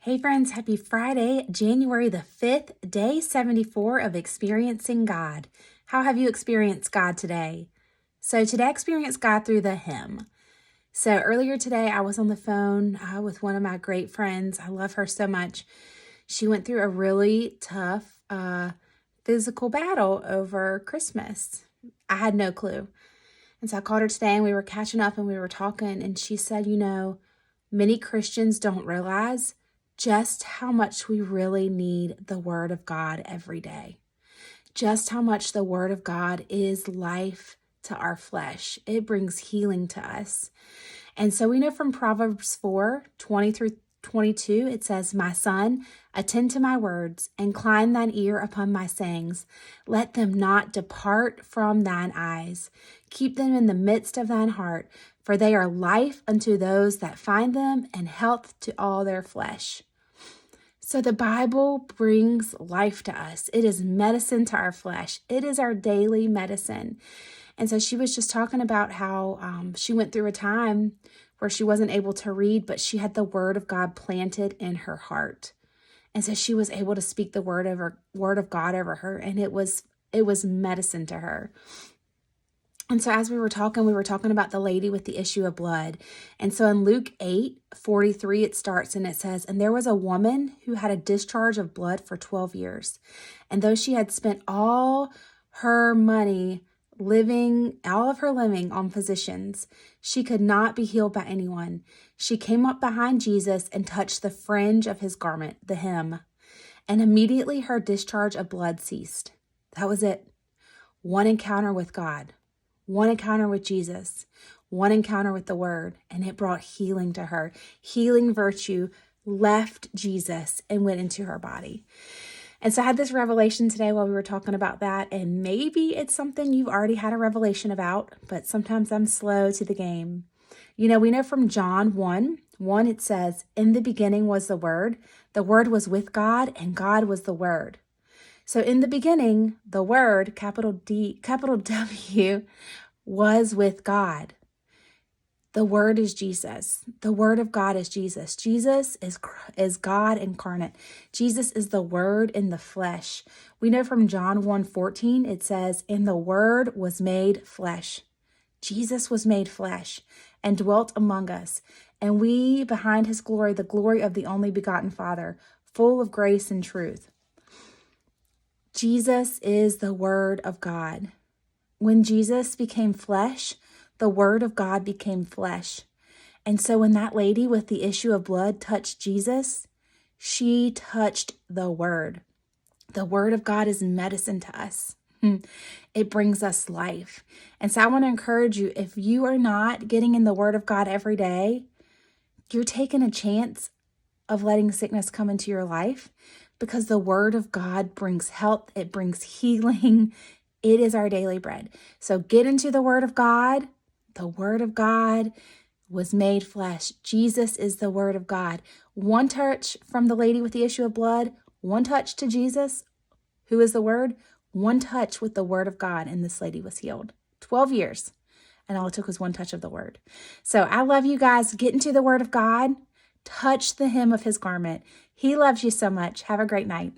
Hey friends, happy Friday, January the 5th, day 74 of Experiencing God. How have you experienced God today? So today I experienced God through the hymn. So earlier today I was on the phone with one of my great friends. I love her so much. She went through a really tough physical battle over Christmas. I had no clue. And so I called her today and we were catching up and we were talking, and she said, many Christians don't realize just how much we really need the Word of God every day. Just how much the Word of God is life to our flesh. It brings healing to us. And so we know from Proverbs 4:20 through 22, it says, "My son, attend to my words, incline thine ear upon my sayings. Let them not depart from thine eyes. Keep them in the midst of thine heart, for they are life unto those that find them, and health to all their flesh." So the Bible brings life to us. It is medicine to our flesh. It is our daily medicine. And so she was just talking about how she went through a time where she wasn't able to read, but she had the Word of God planted in her heart. And so she was able to speak the word of God over her, and it was medicine to her. And so as we were talking about the lady with the issue of blood. And so in Luke 8:43, it starts and it says, "And there was a woman who had a discharge of blood for 12 years. And though she had spent all her money all of her living on physicians, she could not be healed by anyone. She came up behind Jesus and touched the fringe of his garment," the hem, "and immediately her discharge of blood ceased." That was it. One encounter with God. One encounter with Jesus, one encounter with the Word, and it brought healing to her. Healing virtue left Jesus and went into her body. And so I had this revelation today while we were talking about that, and maybe it's something you've already had a revelation about, but sometimes I'm slow to the game. We know from John 1:1, it says, "In the beginning was the Word was with God, and God was the Word." So in the beginning, the Word, capital D, capital W, was with God. The Word is Jesus. The Word of God is Jesus. Jesus is God incarnate. Jesus is the Word in the flesh. We know from John 1:14, it says, "And the Word was made flesh." Jesus was made flesh and dwelt among us, and we behind his glory, the glory of the only begotten Father, full of grace and truth. Jesus is the Word of God. When Jesus became flesh, the Word of God became flesh. And so when that lady with the issue of blood touched Jesus, she touched the Word. The Word of God is medicine to us. It brings us life. And so I want to encourage you, if you are not getting in the Word of God every day, you're taking a chance of letting sickness come into your life, because the Word of God brings health. It brings healing. It is our daily bread. So get into the Word of God. The Word of God was made flesh. Jesus is the Word of God. One touch from the lady with the issue of blood, one touch to Jesus, who is the Word, one touch with the Word of God, and this lady was healed. 12 years, and all it took was one touch of the Word. So I love you guys. Get into the Word of God. Touch the hem of his garment. He loves you so much. Have a great night.